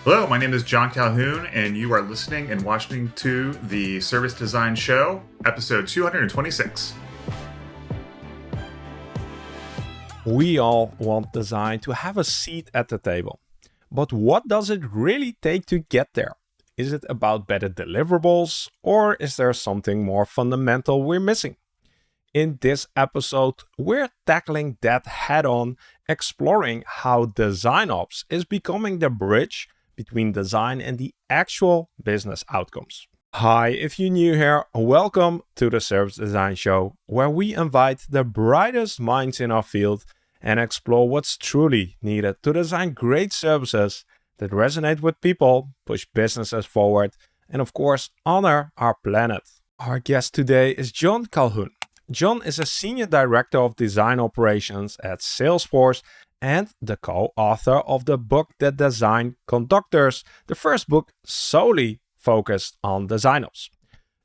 Hello, my name is John Calhoun, and you are listening and watching to the Service Design Show, episode 226. We all want design to have a seat at the table. But what does it really take to get there? Is it about better deliverables, or is there something more fundamental we're missing? In this episode, we're tackling that head on, exploring how DesignOps is becoming the bridge between design and the actual business outcomes. Hi, if you're new here, welcome to the Service Design Show, where we invite the brightest minds in our field and explore what's truly needed to design great services that resonate with people, push businesses forward, and of course, honor our planet. Our guest today is John Calhoun. John is a Senior Director of Design Operations at Salesforce and the co-author of the book that designed Conductors, the first book solely focused on DesignOps.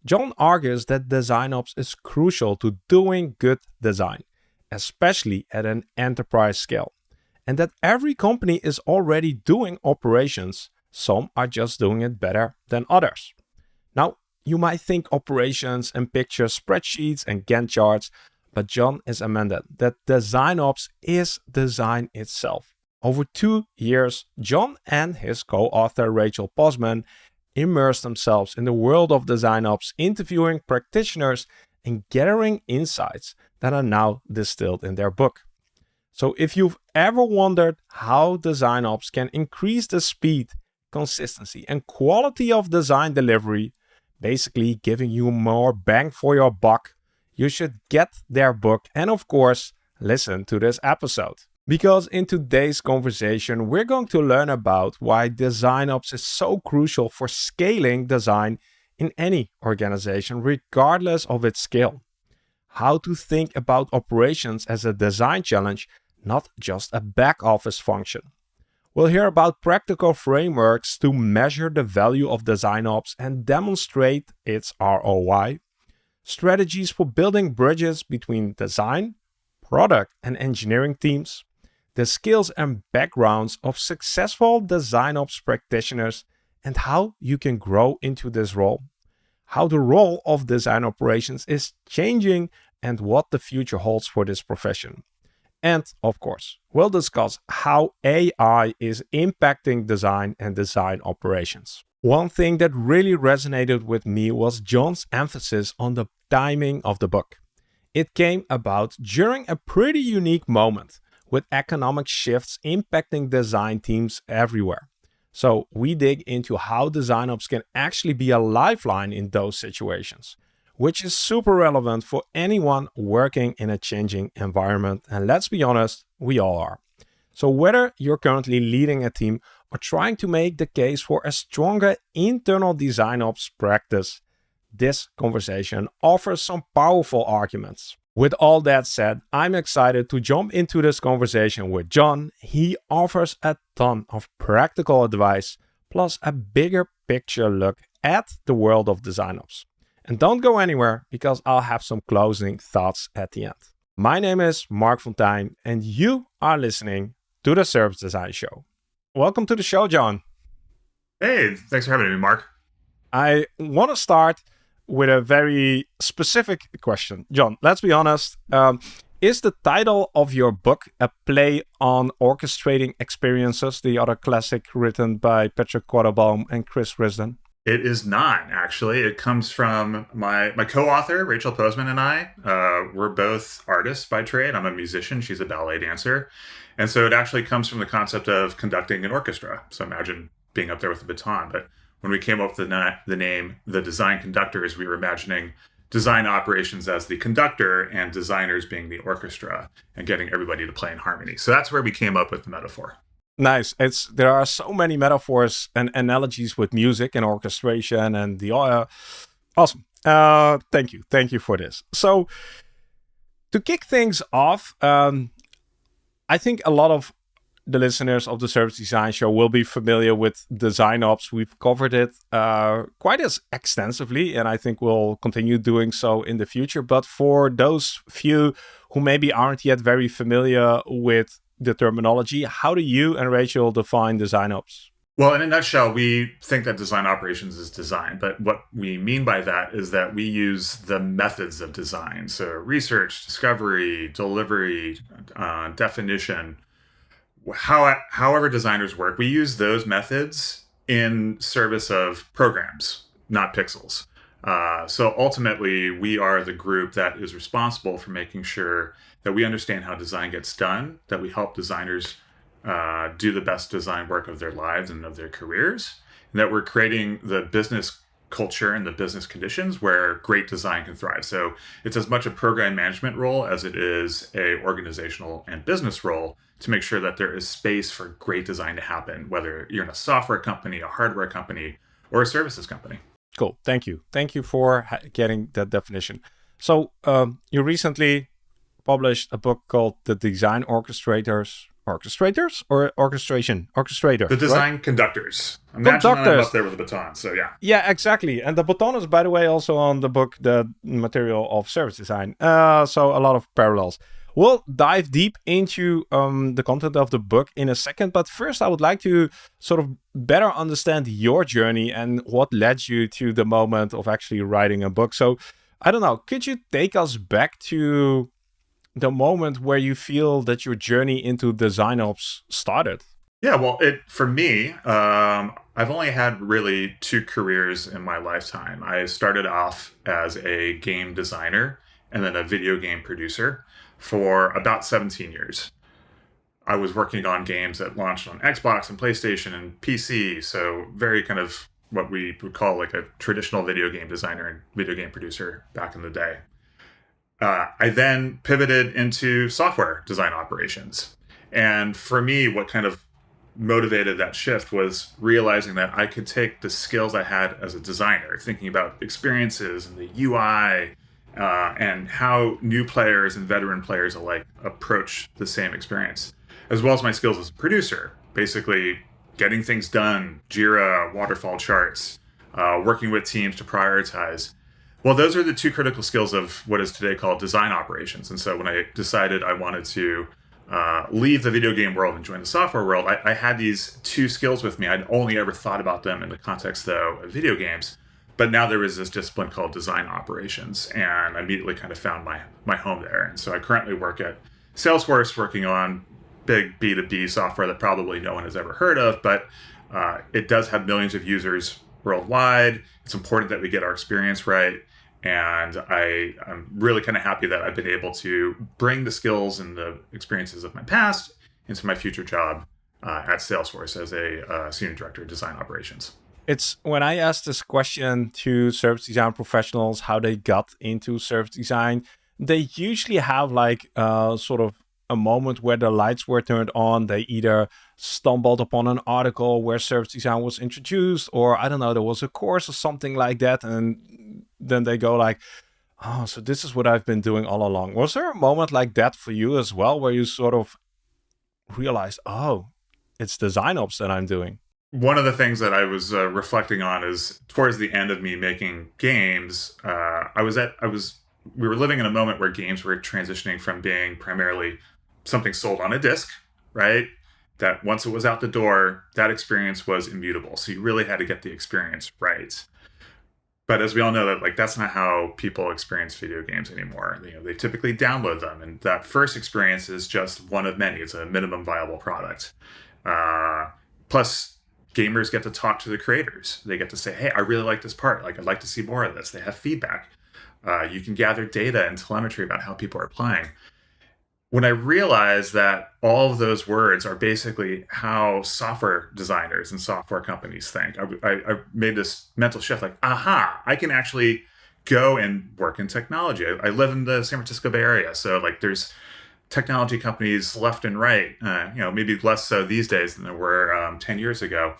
John argues that DesignOps is crucial to doing good design, especially at an enterprise scale, and that every company is already doing operations, some are just doing it better than others. Now, you might think operations and picture spreadsheets and Gantt charts, but John is amended that DesignOps is design itself. Over 2 years, John and his co-author Rachel Posman immersed themselves in the world of DesignOps, interviewing practitioners and gathering insights that are now distilled in their book. So if you've ever wondered how DesignOps can increase the speed, consistency, and quality of design delivery, basically giving you more bang for your buck, you should get their book and of course, listen to this episode. Because in today's conversation, we're going to learn about why DesignOps is so crucial for scaling design in any organization, regardless of its scale. How to think about operations as a design challenge, not just a back office function. We'll hear about practical frameworks to measure the value of DesignOps and demonstrate its ROI, strategies for building bridges between design, product, and engineering teams, the skills and backgrounds of successful DesignOps practitioners, and how you can grow into this role, how the role of design operations is changing, and what the future holds for this profession. And of course, we'll discuss how AI is impacting design and design operations. One thing that really resonated with me was John's emphasis on the timing of the book. It came about during a pretty unique moment, with economic shifts impacting design teams everywhere. So we dig into how DesignOps can actually be a lifeline in those situations, which is super relevant for anyone working in a changing environment. And let's be honest, we all are. So whether you're currently leading a team or trying to make the case for a stronger internal DesignOps practice, this conversation offers some powerful arguments. With all that said, I'm excited to jump into this conversation with John. He offers a ton of practical advice, plus a bigger picture look at the world of DesignOps. And don't go anywhere, because I'll have some closing thoughts at the end. My name is Mark Fontein, and you are listening to the Service Design Show. Welcome to the show, John. Hey, thanks for having me, Mark. I want to start with a very specific question. John, let's be honest. Is the title of your book a play on orchestrating experiences, the other classic written by Patrick Quattlebaum and Chris Risden? It is not, actually. It comes from my co-author, Rachel Posman, and I. We're both artists by trade. I'm a musician. She's a ballet dancer. And so it actually comes from the concept of conducting an orchestra. So imagine being up there with a baton. But when we came up with the name, the Design Conductors, we were imagining design operations as the conductor and designers being the orchestra and getting everybody to play in harmony. So that's where we came up with the metaphor. Nice. There are so many metaphors and analogies with music and orchestration and the awesome. Thank you for this. So to kick things off, I think a lot of the listeners of the Service Design Show will be familiar with DesignOps. We've covered it quite as extensively, and I think we'll continue doing so in the future. But for those few who maybe aren't yet very familiar with the terminology, how do you and Rachel define DesignOps? Well, in a nutshell, we think that design operations is design, but what we mean by that is that we use the methods of design. So, research, discovery, delivery, definition, however designers work, we use those methods in service of programs, not pixels. So ultimately, we are the group that is responsible for making sure that we understand how design gets done, that we help designers do the best design work of their lives and of their careers, and that we're creating the business culture and the business conditions where great design can thrive. So it's as much a program management role as it is a organizational and business role to make sure that there is space for great design to happen, whether you're in a software company, a hardware company, or a services company. Cool. Thank you. Thank you for getting that definition. So you recently published a book called The Design Orchestrators or Orchestrator. The Design right? Conductors. Imagine I'm up there with a baton. So yeah. Yeah, exactly. And the baton is, by the way, also on the book, The Material of Service Design. So a lot of parallels. We'll dive deep into the content of the book in a second. But first, I would like to sort of better understand your journey and what led you to the moment of actually writing a book. So I don't know, could you take us back to the moment where you feel that your journey into DesignOps started? Yeah, well, for me, I've only had really two careers in my lifetime. I started off as a game designer and then a video game producer for about 17 years. I was working on games that launched on Xbox and PlayStation and PC, so very kind of what we would call like a traditional video game designer and video game producer back in the day. I then pivoted into software design operations. And for me, what kind of motivated that shift was realizing that I could take the skills I had as a designer, thinking about experiences and the UI, and how new players and veteran players alike approach the same experience, as well as my skills as a producer, basically getting things done, Jira, waterfall charts, working with teams to prioritize. Well, those are the two critical skills of what is today called design operations. And so when I decided I wanted to leave the video game world and join the software world, I had these two skills with me. I'd only ever thought about them in the context, though, of video games. But now there was this discipline called design operations, and I immediately kind of found my home there. And so I currently work at Salesforce, working on big B2B software that probably no one has ever heard of, but it does have millions of users worldwide. It's important that we get our experience right. And I'm really kind of happy that I've been able to bring the skills and the experiences of my past into my future job at Salesforce as a senior director of design operations. It's when I ask this question to service design professionals, how they got into service design, they usually have like sort of a moment where the lights were turned on. They either stumbled upon an article where service design was introduced, or I don't know, there was a course or something like that. And then they go like, oh, so this is what I've been doing all along. Was there a moment like that for you as well, where you sort of realized, oh, it's design ops that I'm doing? One of the things that I was reflecting on is towards the end of me making games, we were living in a moment where games were transitioning from being primarily something sold on a disc, right? That once it was out the door, that experience was immutable. So you really had to get the experience right. But as we all know, that that's not how people experience video games anymore. They typically download them, and that first experience is just one of many. It's a minimum viable product. Plus, gamers get to talk to the creators. They get to say, "Hey, I really like this part. I'd like to see more of this." They have feedback. You can gather data and telemetry about how people are playing. When I realized that all of those words are basically how software designers and software companies think, I made this mental shift like, aha, I can actually go and work in technology. I live in the San Francisco Bay Area, so there's technology companies left and right, maybe less so these days than there were 10 years ago.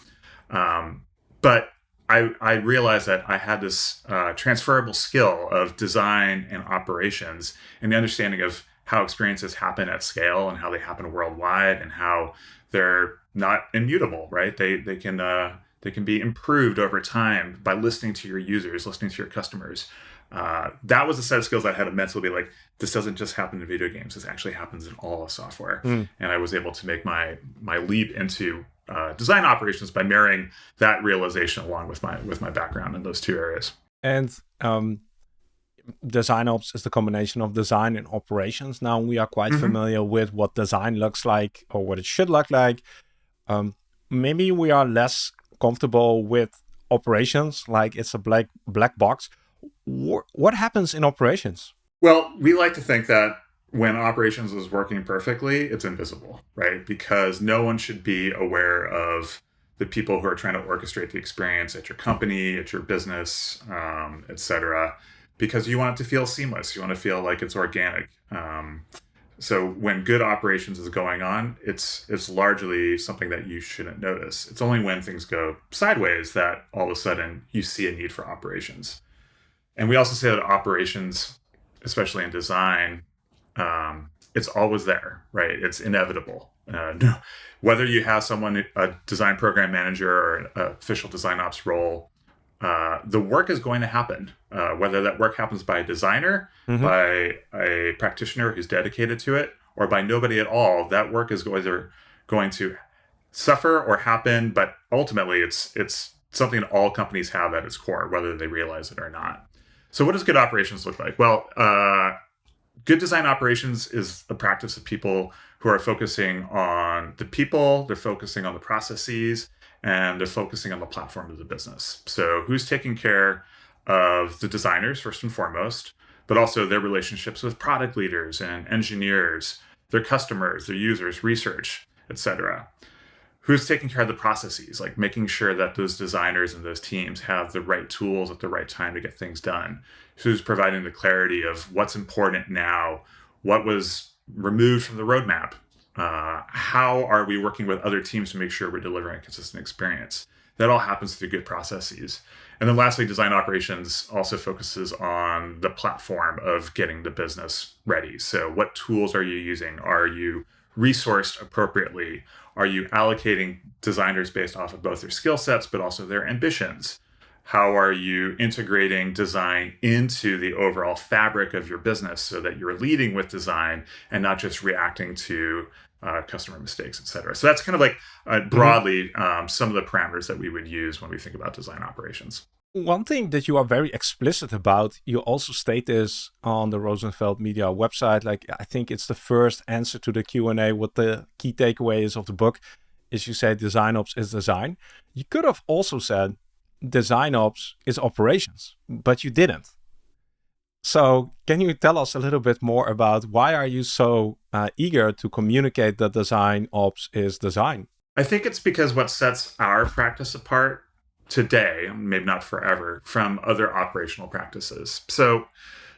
But I realized that I had this transferable skill of design and operations and the understanding of how experiences happen at scale and how they happen worldwide and how they're not immutable, right? They can be improved over time by listening to your users, listening to your customers. That was a set of skills I had to mentally be like, this doesn't just happen in video games. This actually happens in all of software. And I was able to make my leap into design operations by marrying that realization along with my background in those two areas. And design ops is the combination of design and operations. Now we are quite familiar with what design looks like or what it should look like. Maybe we are less comfortable with operations, like it's a black box. What happens in operations? Well, we like to think that when operations is working perfectly, it's invisible, right? Because no one should be aware of the people who are trying to orchestrate the experience at your company, at your business, etc. Because you want it to feel seamless. You want to feel like it's organic. So when good operations is going on, it's largely something that you shouldn't notice. It's only when things go sideways that all of a sudden you see a need for operations. And we also say that operations, especially in design, it's always there, right? It's inevitable. Whether you have someone, a design program manager or an official design ops role, the work is going to happen. Whether that work happens by a designer, by a practitioner who's dedicated to it, or by nobody at all, that work is going to suffer or happen. But ultimately, it's something that all companies have at its core, whether they realize it or not. So what does good operations look like? Well, good design operations is a practice of people who are focusing on the people, they're focusing on the processes, and they're focusing on the platform of the business. So who's taking care of the designers first and foremost, but also their relationships with product leaders and engineers, their customers, their users, research, etc. Who's taking care of the processes, like making sure that those designers and those teams have the right tools at the right time to get things done. Who's providing the clarity of what's important now, what was removed from the roadmap, how are we working with other teams to make sure we're delivering a consistent experience. That all happens through good processes. And then lastly, design operations also focuses on the platform of getting the business ready. So what tools are you using? Are you resourced appropriately? Are you allocating designers based off of both their skill sets, but also their ambitions? How are you integrating design into the overall fabric of your business so that you're leading with design and not just reacting to customer mistakes, et cetera? So that's kind of like broadly some of the parameters that we would use when we think about design operations. One thing that you are very explicit about, you also state this on the Rosenfeld Media website. Like, I think it's the first answer to the Q&A, what the key takeaway is of the book, is you say DesignOps is design. You could have also said DesignOps is operations, but you didn't. So can you tell us a little bit more about why are you so eager to communicate that DesignOps is design? I think it's because what sets our practice apart today, maybe not forever, from other operational practices. So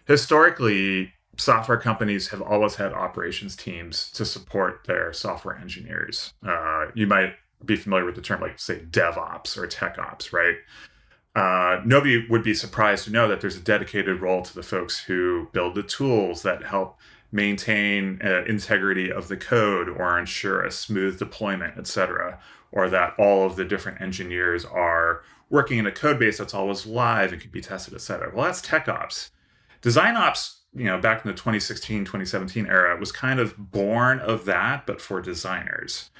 historically, software companies have always had operations teams to support their software engineers. You might be familiar with the term like, say, DevOps or TechOps, right? Nobody would be surprised to know that there's a dedicated role to the folks who build the tools that help maintain integrity of the code or ensure a smooth deployment, et cetera, or that all of the different engineers are working in a code base that's always live and can be tested, et cetera. Well, that's TechOps. DesignOps, back in the 2016, 2017 era was kind of born of that, but for designers.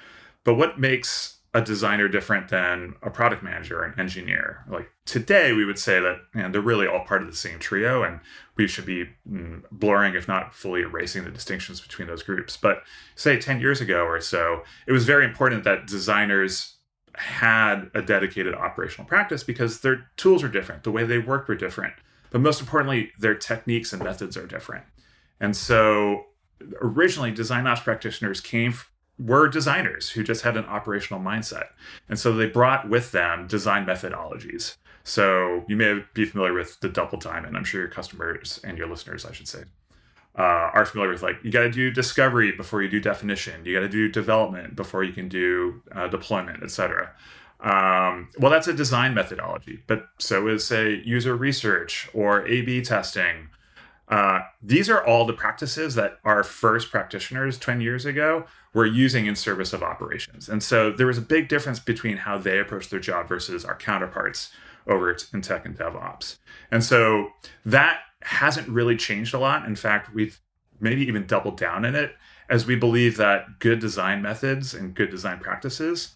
But what makes a designer different than a product manager or an engineer? Like today, we would say that they're really all part of the same trio, and we should be blurring, if not fully erasing, the distinctions between those groups. But say 10 years ago or so, it was very important that designers had a dedicated operational practice because their tools were different, the way they worked were different, but most importantly, their techniques and methods are different. And so originally, design ops practitioners were designers who just had an operational mindset. And so they brought with them design methodologies. So you may be familiar with the double diamond. I'm sure your customers and your listeners, I should say, are familiar with, like, you got to do discovery before you do definition. You got to do development before you can do deployment, et cetera. Well, that's a design methodology, but so is, say, user research or A/B testing. These are all the practices that our first practitioners 10 years ago were using in service of operations. And so there was a big difference between how they approached their job versus our counterparts over in tech and DevOps. And so that hasn't really changed a lot. In fact, we've maybe even doubled down in it, as we believe that good design methods and good design practices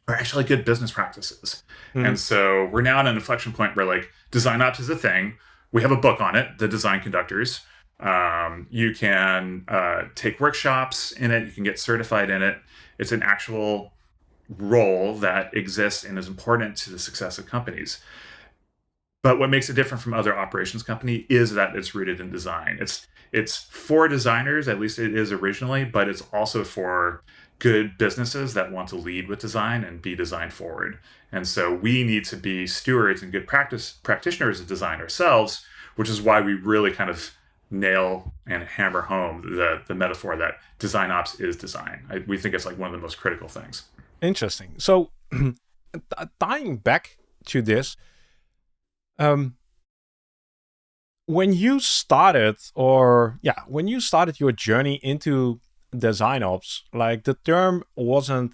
are actually good business practices. Mhm. And so we're now at an inflection point where like design ops is a thing. We have a book on it, the Design Conductors. You can take workshops in it. You can get certified in it. It's an actual role that exists and is important to the success of companies. But what makes it different from other operations company is that it's rooted in design. It's for designers, at least it is originally, but it's also for good businesses that want to lead with design and be design forward. And so we need to be stewards and good practitioners of design ourselves, which is why we really kind of nail and hammer home the metaphor that design ops is design. We think it's like one of the most critical things. Interesting. So, tying back to this, um, when you started, when you started your journey into design ops, like the term wasn't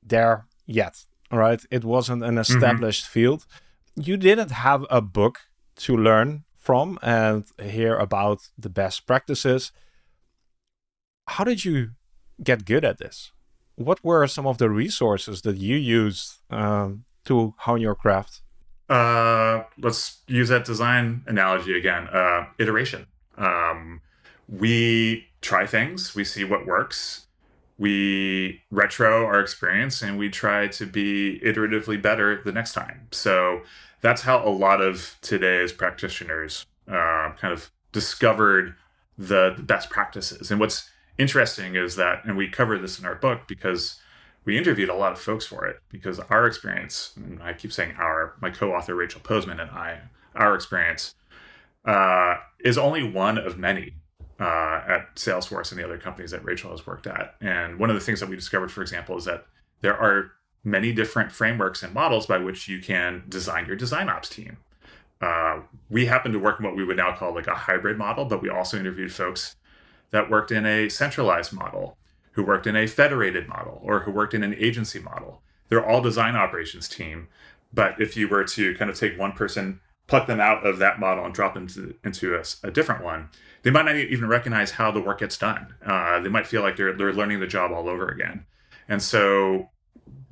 there yet, right? It wasn't an Mm-hmm. established field. You didn't have a book to learn from and hear about the best practices. How did you get good at this? What were some of the resources that you used to hone your craft? Let's use that design analogy again. Iteration. We try things, we see what works, we retro our experience, and we try to be iteratively better the next time. So that's how a lot of today's practitioners kind of discovered the best practices. And what's interesting is that, and we cover this in our book because we interviewed a lot of folks for it, because our experience, and I keep saying my co-author Rachel Posman and our experience is only one of many at Salesforce and the other companies that Rachel has worked at. And one of the things that we discovered, for example, is that there are many different frameworks and models by which you can design your design ops team. We happen to work in what we would now call like a hybrid model, but we also interviewed folks that worked in a centralized model, who worked in a federated model, or who worked in an agency model. They're all design operations team. But if you were to kind of take one person, pluck them out of that model and drop them into a different one, they might not even recognize how the work gets done. They might feel like they're learning the job all over again. And so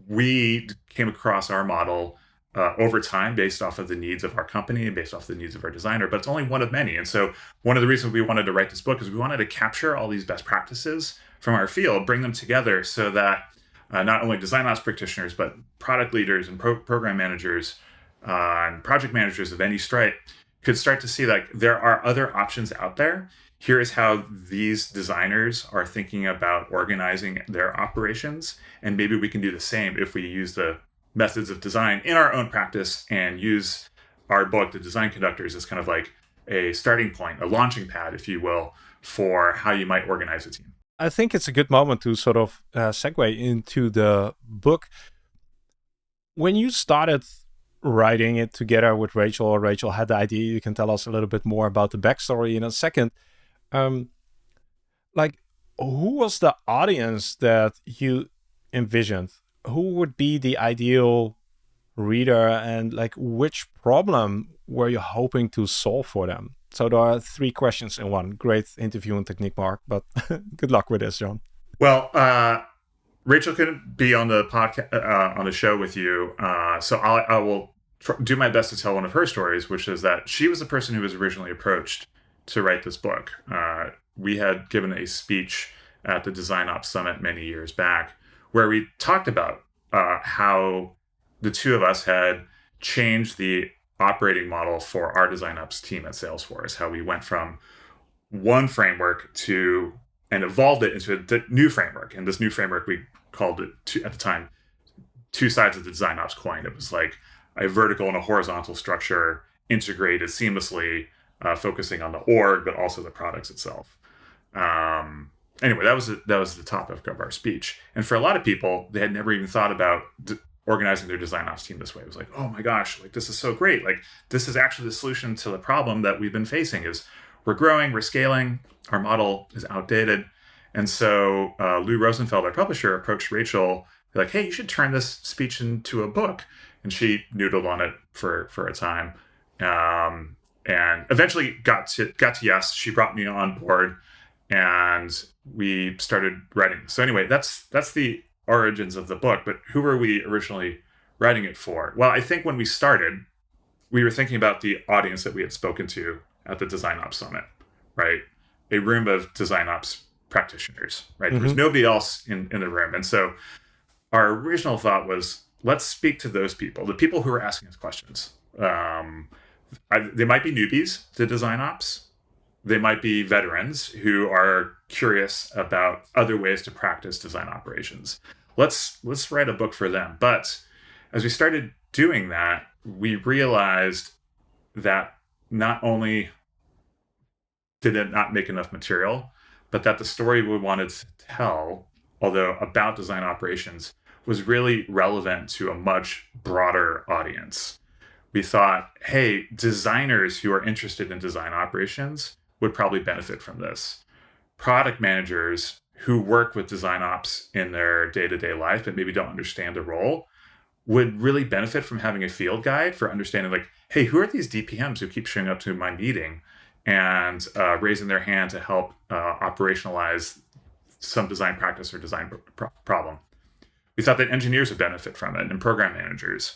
we came across our model over time based off of the needs of our company and based off the needs of our designer, but it's only one of many. And so one of the reasons we wanted to write this book is we wanted to capture all these best practices from our field, bring them together so that not only design ops practitioners, but product leaders and program managers and project managers of any stripe could start to see like there are other options out there. Here is how these designers are thinking about organizing their operations. And maybe we can do the same if we use the methods of design in our own practice and use our book, the Design Conductors, as kind of like a starting point, a launching pad, if you will, for how you might organize a team. I think it's a good moment to sort of segue into the book. When you started writing it together with Rachel, or Rachel had the idea, you can tell us a little bit more about the backstory in a second. Um, like, who was the audience that you envisioned? Who would be the ideal reader, and like which problem were you hoping to solve for them? So there are three questions in one. Great interviewing technique, Mark, but good luck with this, John. Well, Rachel couldn't be on the podcast on the show with you, so I will do my best to tell one of her stories, which is that she was the person who was originally approached to write this book. We had given a speech at the Design Ops Summit many years back, where we talked about how the two of us had changed the operating model for our Design Ops team at Salesforce. How we went from one framework to and evolved it into a new framework. And this new framework, we called it at the time two sides of the design ops coin. It was like a vertical and a horizontal structure integrated seamlessly, focusing on the org, but also the products itself. Anyway, that was the topic of our speech. And for a lot of people, they had never even thought about organizing their design ops team this way. It was like, oh my gosh, like this is so great. Like this is actually the solution to the problem that we've been facing. Is we're growing, we're scaling, our model is outdated. And so Lou Rosenfeld, our publisher, approached Rachel, like, hey, you should turn this speech into a book. And she noodled on it for a time, and eventually got to yes. She brought me on board, and we started writing. So anyway, that's the origins of the book, but who were we originally writing it for? Well, I think when we started, we were thinking about the audience that we had spoken to at the Design Ops Summit, right? A room of Design Ops practitioners, right? There was Mm-hmm. nobody else in the room. And so our original thought was, let's speak to those people, the people who are asking us questions. They might be newbies to Design Ops. They might be veterans who are curious about other ways to practice design operations. Let's write a book for them. But as we started doing that, we realized that not only did it not make enough material, but that the story we wanted to tell, although about design operations, was really relevant to a much broader audience. We thought, hey, designers who are interested in design operations would probably benefit from this. Product managers who work with design ops in their day-to-day life but maybe don't understand the role would really benefit from having a field guide for understanding, like, hey, who are these DPMs who keep showing up to my meeting and raising their hand to help operationalize some design practice or design problem. We thought that engineers would benefit from it and program managers.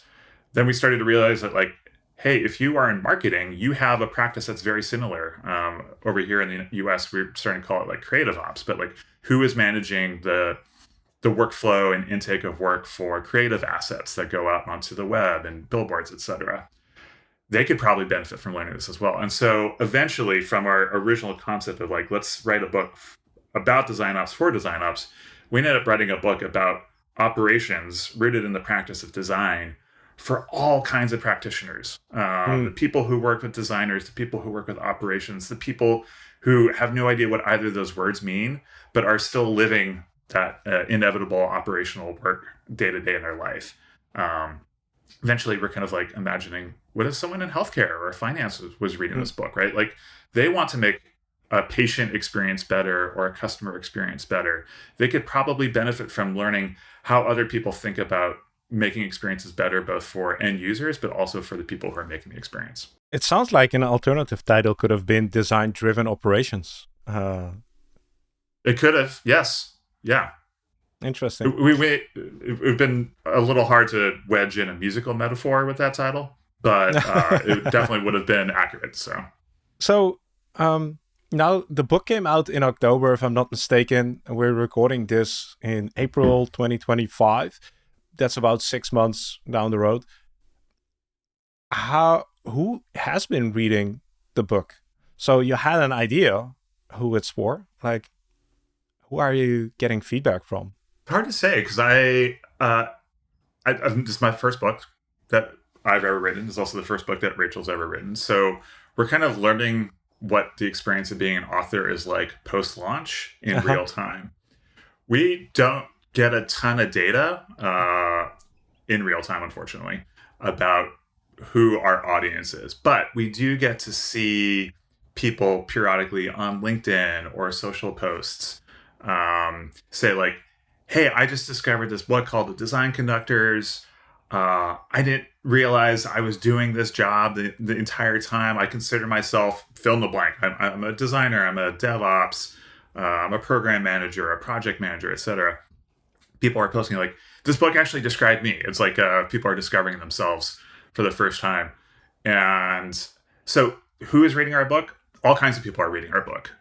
Then we started to realize that, like, hey, if you are in marketing, you have a practice that's very similar. Over here in the US, we're starting to call it like creative ops, but like, who is managing the workflow and intake of work for creative assets that go out onto the web and billboards, et cetera? They could probably benefit from learning this as well. And so eventually, from our original concept of like, let's write a book about design ops for design ops, we ended up writing a book about operations rooted in the practice of design for all kinds of practitioners. The people who work with designers, the people who work with operations, the people who have no idea what either of those words mean, but are still living that inevitable operational work day to day in their life. Eventually, we're kind of like imagining, what if someone in healthcare or finance was reading this book, right? Like, they want to make a patient experience better or a customer experience better. They could probably benefit from learning how other people think about making experiences better, both for end users, but also for the people who are making the experience. It sounds like an alternative title could have been Design Driven Operations. It could have, yes. Yeah. Interesting. It would have been a little hard to wedge in a musical metaphor with that title, but it definitely would have been accurate. So now the book came out in October, if I'm not mistaken. We're recording this in April 2025. That's about 6 months down the road. Who has been reading the book? So you had an idea who it's for. Like, who are you getting feedback from? Hard to say, because this is my first book that I've ever written. It's also the first book that Rachel's ever written. So we're kind of learning what the experience of being an author is like post-launch in real time. We don't get a ton of data in real time, unfortunately, about who our audience is. But we do get to see people periodically on LinkedIn or social posts say like, hey, I just discovered this book called The Design Conductors. I didn't realize I was doing this job the entire time. I consider myself fill in the blank. I'm a designer, I'm a DevOps, I'm a program manager, a project manager, etc. People are posting like, this book actually described me. It's like people are discovering themselves for the first time. And so who is reading our book? All kinds of people are reading our book.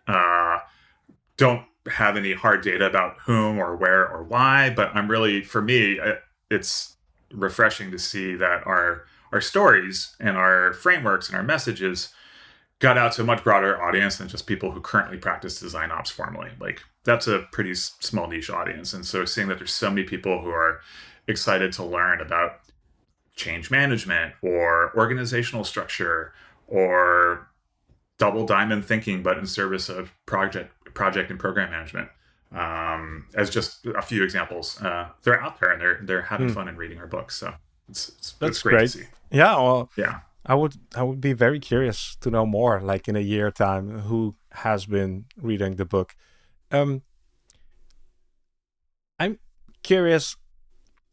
Don't have any hard data about whom or where or why, but for me, it's refreshing to see that our stories and our frameworks and our messages got out to a much broader audience than just people who currently practice design ops formally. Like, that's a pretty small niche audience. And so seeing that there's so many people who are excited to learn about change management or organizational structure or double diamond thinking, but in service of project and program management, as just a few examples, they're out there and they're having fun and reading our books. So it's great to see. Yeah, well, yeah, I would be very curious to know more, like in a year time, who has been reading the book. I'm curious,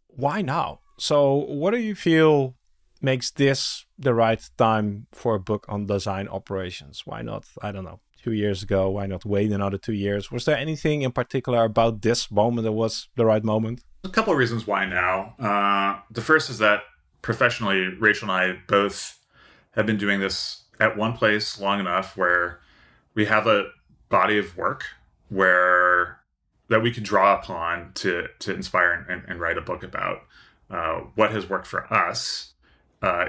why now? So what do you feel makes this the right time for a book on design operations? Why not, I don't know, 2 years ago? Why not wait another 2 years? Was there anything in particular about this moment that was the right moment? A couple of reasons why now. The first is that professionally, Rachel and I both have been doing this at one place long enough where we have a body of work where that we can draw upon to inspire and write a book about. What has worked for us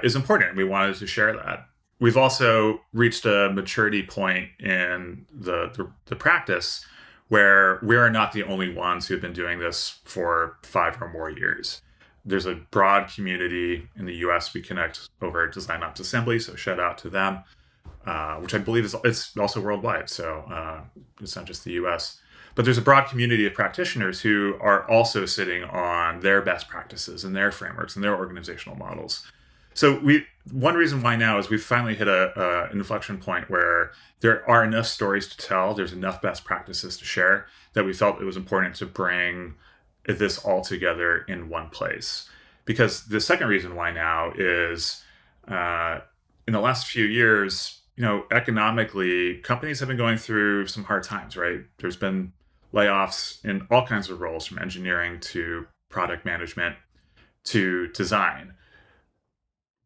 is important, and we wanted to share that. We've also reached a maturity point in the practice where we are not the only ones who've been doing this for 5 or more years. There's a broad community in the US. We connect over DesignOps Assembly, so shout out to them, which I believe is it's also worldwide. So it's not just the US. But there's a broad community of practitioners who are also sitting on their best practices and their frameworks and their organizational models. So one reason why now is we've finally hit an inflection point where there are enough stories to tell, there's enough best practices to share, that we felt it was important to bring this all together in one place. Because the second reason why now is in the last few years, economically, companies have been going through some hard times, right? There's been layoffs in all kinds of roles, from engineering to product management to design.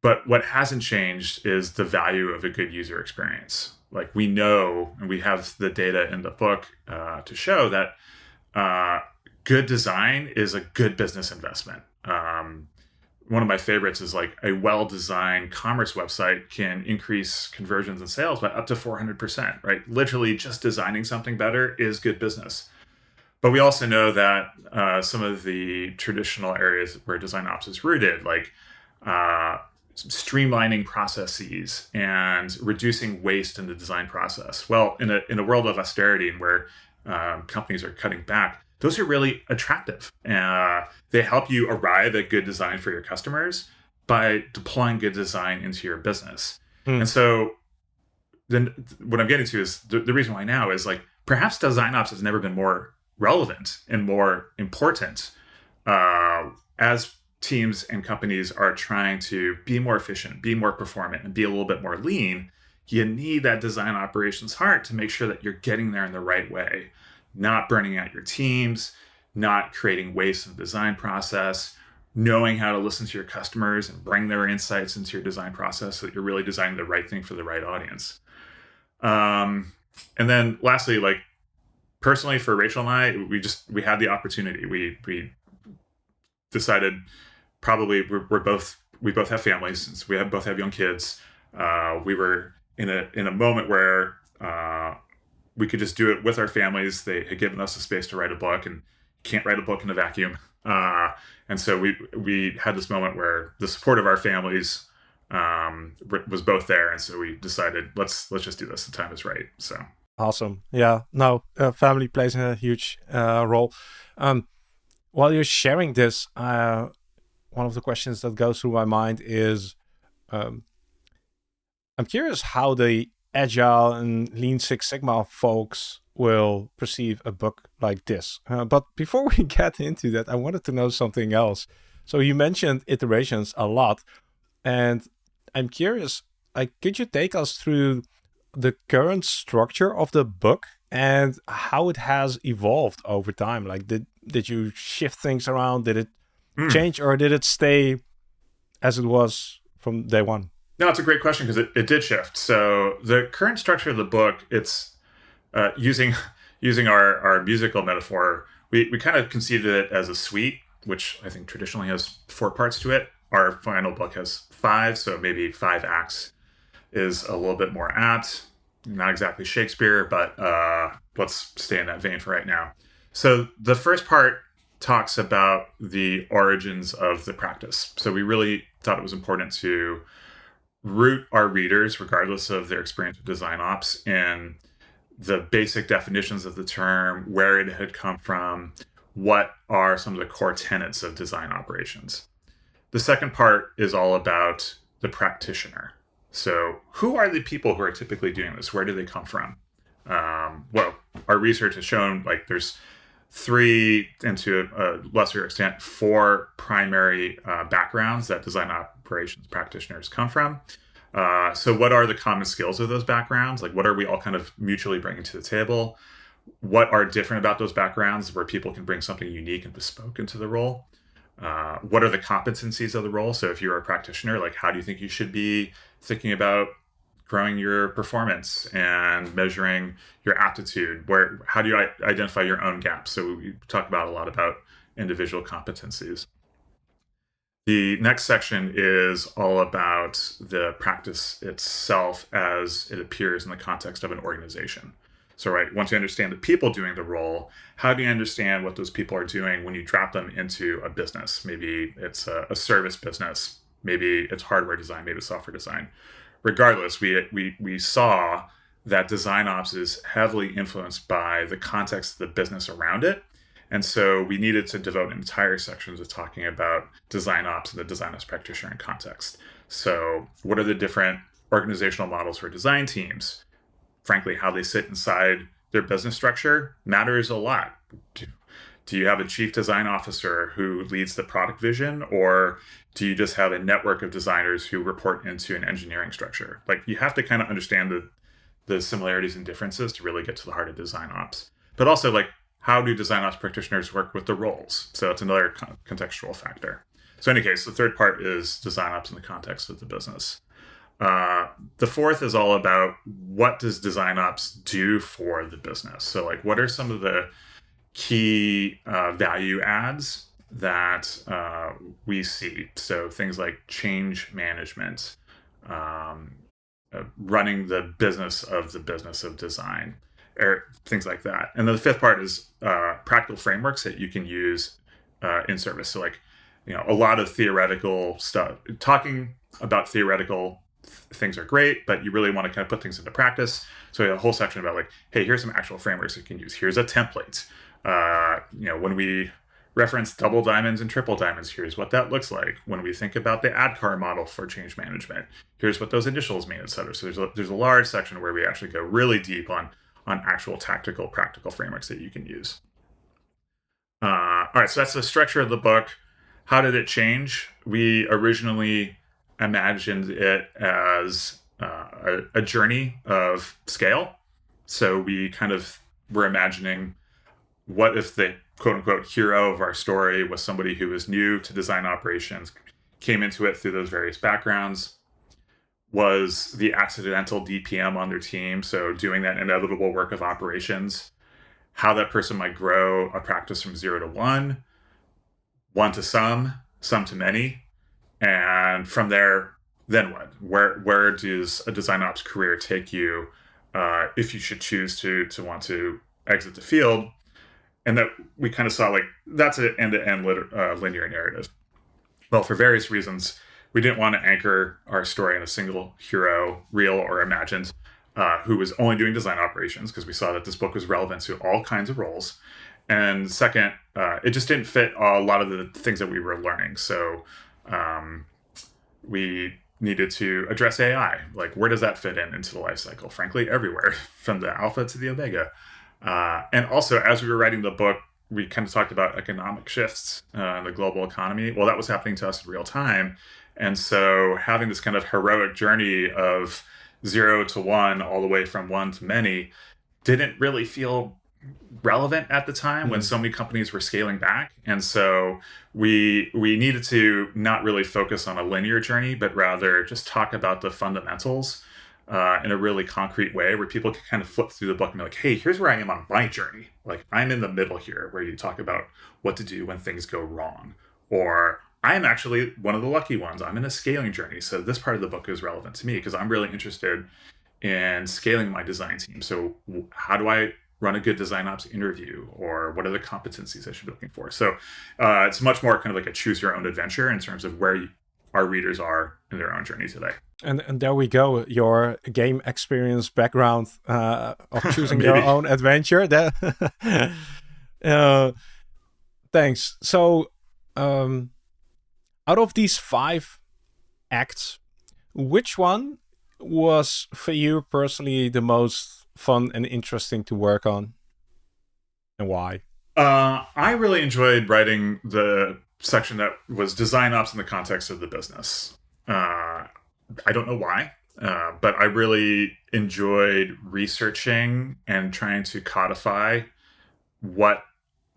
But what hasn't changed is the value of a good user experience. Like, we know, and we have the data in the book to show that good design is a good business investment. One of my favorites is like a well-designed commerce website can increase conversions and sales by up to 400%, right? Literally just designing something better is good business. But we also know that some of the traditional areas where DesignOps is rooted, like streamlining processes and reducing waste in the design process. Well, in a world of austerity and where companies are cutting back, those are really attractive. They help you arrive at good design for your customers by deploying good design into your business. And so then what I'm getting to is the reason why now is like perhaps DesignOps has never been more relevant and more important as teams and companies are trying to be more efficient, be more performant, and be a little bit more lean. You need that design operations heart to make sure that you're getting there in the right way, not burning out your teams, not creating waste in the design process, knowing how to listen to your customers and bring their insights into your design process so that you're really designing the right thing for the right audience. And then lastly, like personally for Rachel and I, we had the opportunity. We decided probably we both have families, since we both have young kids. We were in a moment where we could just do it with our families. They had given us the space to write a book, and can't write a book in a vacuum. And so we had this moment where the support of our families was both there, and so we decided let's just do this. The time is right. So awesome. Yeah. No, family plays a huge role. While you're sharing this, one of the questions that goes through my mind is, I'm curious how the Agile and Lean Six Sigma folks will perceive a book like this. But before we get into that, I wanted to know something else. So you mentioned iterations a lot, and I'm curious, could you take us through the current structure of the book and how it has evolved over time? Like, did you shift things around? Did it change, or did it stay as it was from day one? No, it's a great question, because it did shift. So the current structure of the book, it's using our musical metaphor, we kind of conceived it as a suite, which I think traditionally has 4 parts to it. Our final book has 5, so maybe 5 acts is a little bit more apt. Not exactly Shakespeare, but let's stay in that vein for right now. So the first part talks about the origins of the practice. So we really thought it was important to root our readers, regardless of their experience with design ops, in the basic definitions of the term, where it had come from, what are some of the core tenets of design operations. The second part is all about the practitioner. So who are the people who are typically doing this? Where do they come from? Well, our research has shown like there's 3, and to a lesser extent, 4 primary backgrounds that design operations practitioners come from. So what are the common skills of those backgrounds? Like, what are we all kind of mutually bringing to the table? what are different about those backgrounds where people can bring something unique and bespoke into the role. What are the competencies of the role? So if you're a practitioner, like how do you think you should be thinking about growing your performance and measuring your aptitude? Where how do you identify your own gaps? So we talk about a lot about individual competencies. The next section is all about the practice itself as it appears in the context of an organization. So, right, once you understand the people doing the role, how do you understand what those people are doing when you drop them into a business? Maybe it's a service business, maybe it's hardware design, maybe it's software design. Regardless, we saw that design ops is heavily influenced by the context of the business around it. And so we needed to devote entire sections of talking about design ops and the design ops practitioner in context. So, what are the different organizational models for design teams? Frankly, how they sit inside their business structure matters a lot. Do you have a chief design officer who leads the product vision, or do you just have a network of designers who report into an engineering structure? Like, you have to kind of understand the similarities and differences to really get to the heart of design ops. But also, like, how do design ops practitioners work with the roles? So it's another contextual factor. So in any case, the third part is design ops in the context of the business. The fourth is all about what does design ops do for the business? So like, what are some of the key value adds that we see? So things like change management, running the business of design, or things like that. And then the fifth part is practical frameworks that you can use in service. So like, a lot of theoretical stuff. Talking about theoretical things are great, but you really want to kind of put things into practice. So we have a whole section about like, hey, here's some actual frameworks you can use. Here's a template. When we reference double diamonds and triple diamonds, here's what that looks like. When we think about the ADKAR model for change management, here's what those initials mean, et cetera. So there's a large section where we actually go really deep on actual tactical, practical frameworks that you can use. All right, so that's the structure of the book. How did it change? We originally imagined it as a journey of scale. So we kind of were imagining, what if the quote unquote hero of our story was somebody who was new to design operations, came into it through those various backgrounds, was the accidental DPM on their team, so doing that inevitable work of operations, how that person might grow a practice from 0 to 1, 1 to some to many, and from there, then what? Where does a design ops career take you if you should choose to want to exit the field? And that we kind of saw like that's an end-to-end linear narrative. Well, for various reasons, we didn't want to anchor our story in a single hero, real or imagined, who was only doing design operations, because we saw that this book was relevant to all kinds of roles. And second, it just didn't fit a lot of the things that we were learning. So we needed to address AI. Like, where does that fit into the life cycle? Frankly, everywhere, from the alpha to the omega. And also, as we were writing the book, we kind of talked about economic shifts in the global economy. Well, that was happening to us in real time. And so having this kind of heroic journey of 0 to 1, all the way from 1 to many, didn't really feel relevant at the time when so many companies were scaling back. And so we needed to not really focus on a linear journey, but rather just talk about the fundamentals in a really concrete way, where people can kind of flip through the book and be like, hey, here's where I am on my journey. Like, I'm in the middle here, where you talk about what to do when things go wrong. Or I'm actually one of the lucky ones. I'm in a scaling journey. So this part of the book is relevant to me because I'm really interested in scaling my design team. So how do I run a good design ops interview, or what are the competencies I should be looking for? So it's much more kind of like a choose your own adventure in terms of where our readers are in their own journey today. And there we go. Your game experience background of choosing your own adventure. That thanks. So out of these 5 acts, which one was for you personally the most fun and interesting to work on, and why? I really enjoyed writing the section that was design ops in the context of the business. I don't know why. but I really enjoyed researching and trying to codify what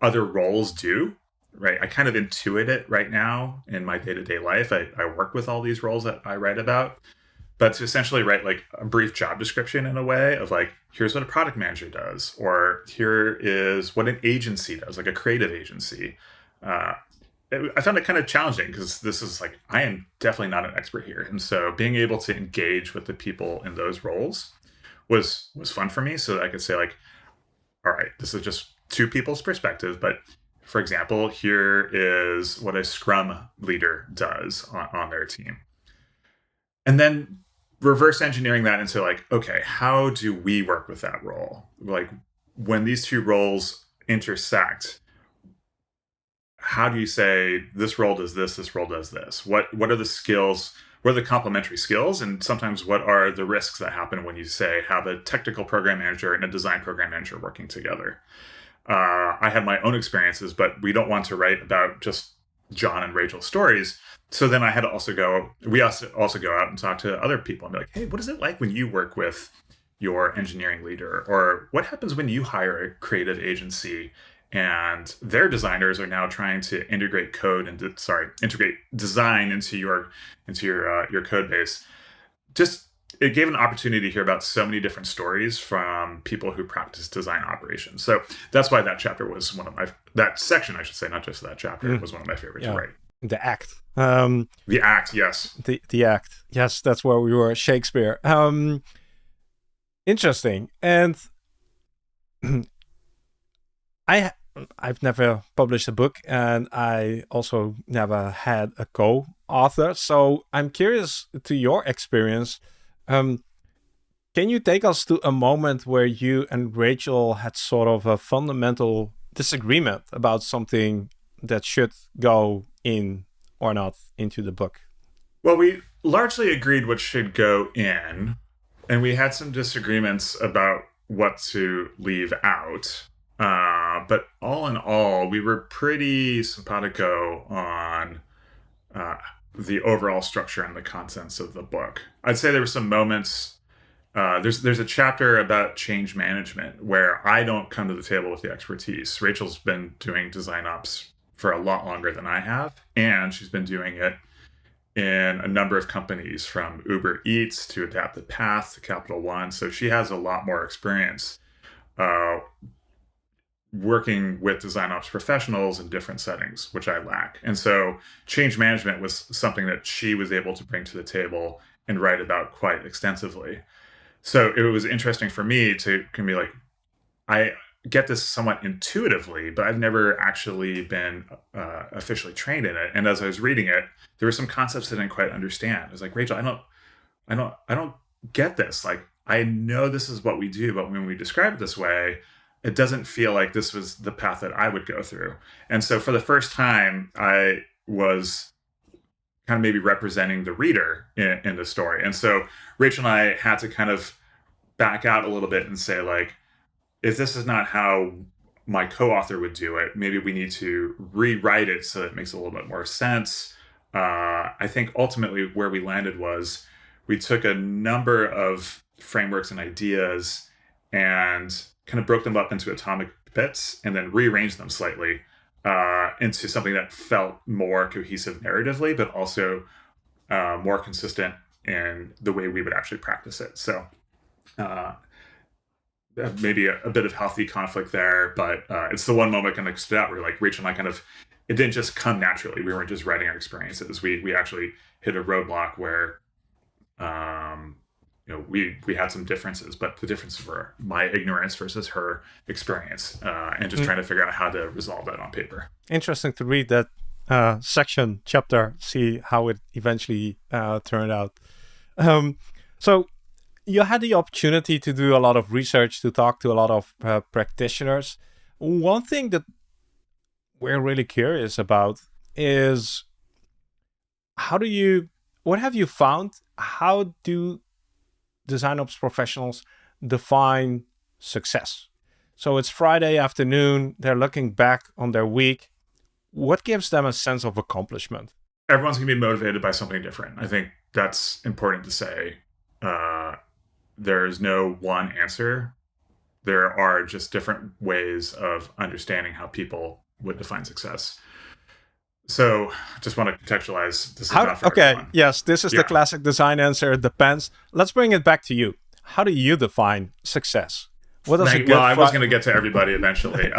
other roles do. Right, I kind of intuit it right now in my day-to-day life. I work with all these roles that I write about, but to essentially write like a brief job description in a way of like, here's what a product manager does, or here is what an agency does, like a creative agency. uh, I found it kind of challenging because this is like, I am definitely not an expert here, and so being able to engage with the people in those roles was fun for me, so that I could say like, all right, this is just two people's perspective, but for example, here is what a scrum leader does on their team. And then reverse engineering that into like, okay, how do we work with that role? Like when these two roles intersect, how do you say this role does this role does this? What are the skills? What are the complementary skills? And sometimes what are the risks that happen when you say have a technical program manager and a design program manager working together? I had my own experiences, but we don't want to write about just John and Rachel's stories. So then I had to also also go out and talk to other people and be like, hey, what is it like when you work with your engineering leader? Or what happens when you hire a creative agency and their designers are now trying to integrate integrate design into your code base? Just it gave an opportunity to hear about so many different stories from people who practice design operations. So that's why that chapter was that section, I should say, not just that chapter, was one of my favorites to write. The act. The act, yes. The act. Yes, that's where we were. Shakespeare. Interesting. And I've never published a book, and I also never had a co-author. So I'm curious to your experience. Can you take us to a moment where you and Rachel had sort of a fundamental disagreement about something that should go in or not into the book? Well, we largely agreed what should go in, and we had some disagreements about what to leave out. But all in all, we were pretty simpatico on the overall structure and the contents of the book. I'd say there were some moments. There's a chapter about change management where I don't come to the table with the expertise. Rachel's been doing design ops for a lot longer than I have, and she's been doing it in a number of companies, from Uber Eats to Adaptive Path to Capital One. So she has a lot more experience working with design ops professionals in different settings, which I lack. And so change management was something that she was able to bring to the table and write about quite extensively. So it was interesting for me to be like, I get this somewhat intuitively, but I've never actually been officially trained in it. And as I was reading it, there were some concepts I didn't quite understand. I was like, Rachel, I don't get this. Like, I know this is what we do, but when we describe it this way, it doesn't feel like this was the path that I would go through. And so for the first time, I was kind of maybe representing the reader in the story. And so Rachel and I had to kind of back out a little bit and say, like, if this is not how my co-author would do it, maybe we need to rewrite it so that it makes a little bit more sense. I think ultimately where we landed was we took a number of frameworks and ideas and kind of broke them up into atomic bits and then rearranged them slightly into something that felt more cohesive narratively, but also more consistent in the way we would actually practice it. So maybe a bit of healthy conflict there, but it's the one moment kind of stood out where like Rachel and I kind of, it didn't just come naturally. We weren't just writing our experiences. We actually hit a roadblock where we had some differences, but the differences were my ignorance versus her experience, and just trying to figure out how to resolve that on paper. Interesting to read that chapter, see how it eventually turned out. So you had the opportunity to do a lot of research, to talk to a lot of practitioners. One thing that we're really curious about is what have you found? How do design ops professionals define success? So it's Friday afternoon, they're looking back on their week. What gives them a sense of accomplishment? Everyone's going to be motivated by something different. I think that's important to say. there's no one answer. There are just different ways of understanding how people would define success. So just want to contextualize, this is not for everyone. Yes, this is the classic design answer. It depends. Let's bring it back to you. How do you define success? What does Well, I was going to get to everybody eventually.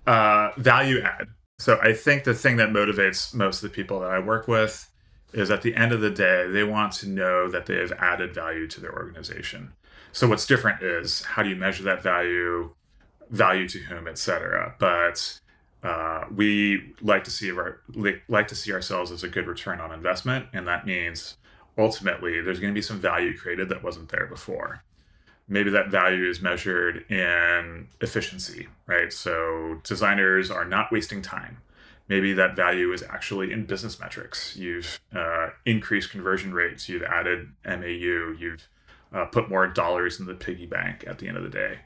Value add. So I think the thing that motivates most of the people that I work with is at the end of the day, they want to know that they have added value to their organization. So what's different is how do you measure that value to whom, etc. But we like to see ourselves as a good return on investment, and that means ultimately there's going to be some value created that wasn't there before. Maybe that value is measured in efficiency, right? So designers are not wasting time. Maybe that value is actually in business metrics. You've increased conversion rates, you've added MAU, you've put more dollars in the piggy bank at the end of the day.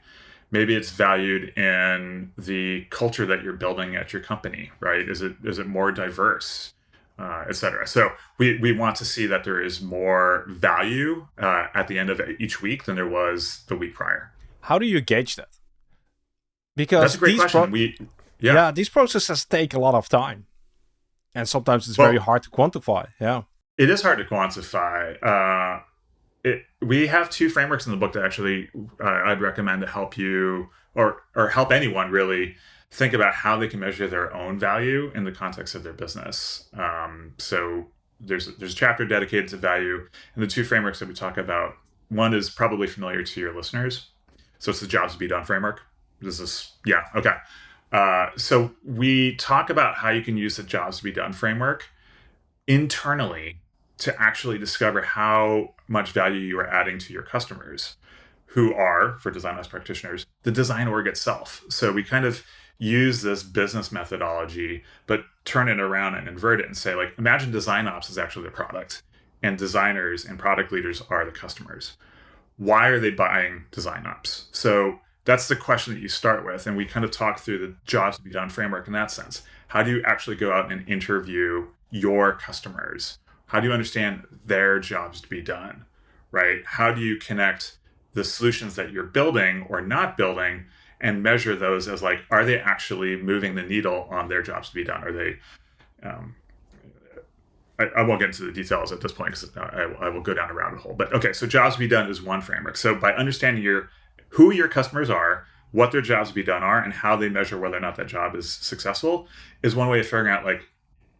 Maybe it's valued in the culture that you're building at your company, right? Is it more diverse, etc. So we want to see that there is more value at the end of each week than there was the week prior. How do you gauge that? Because that's a great question. These processes take a lot of time, and sometimes it's very hard to quantify. Yeah, it is hard to quantify. We have two frameworks in the book that actually I'd recommend to help you or help anyone really think about how they can measure their own value in the context of their business. So there's a chapter dedicated to value, and the two frameworks that we talk about, one is probably familiar to your listeners. So it's the jobs to be done framework. So we talk about how you can use the jobs to be done framework internally to actually discover how much value you are adding to your customers, who are, for DesignOps practitioners, the design org itself. So we kind of use this business methodology, but turn it around and invert it and say, like, imagine DesignOps is actually the product, and designers and product leaders are the customers. Why are they buying DesignOps? So that's the question that you start with. And we kind of talk through the jobs to be done framework in that sense. How do you actually go out and interview your customers? How do you understand their jobs to be done, right? How do you connect the solutions that you're building or not building and measure those as, like, are they actually moving the needle on their jobs to be done? Are they, I won't get into the details at this point because I will go down a rabbit hole. But okay, so jobs to be done is one framework. So by understanding who your customers are, what their jobs to be done are, and how they measure whether or not that job is successful is one way of figuring out, like,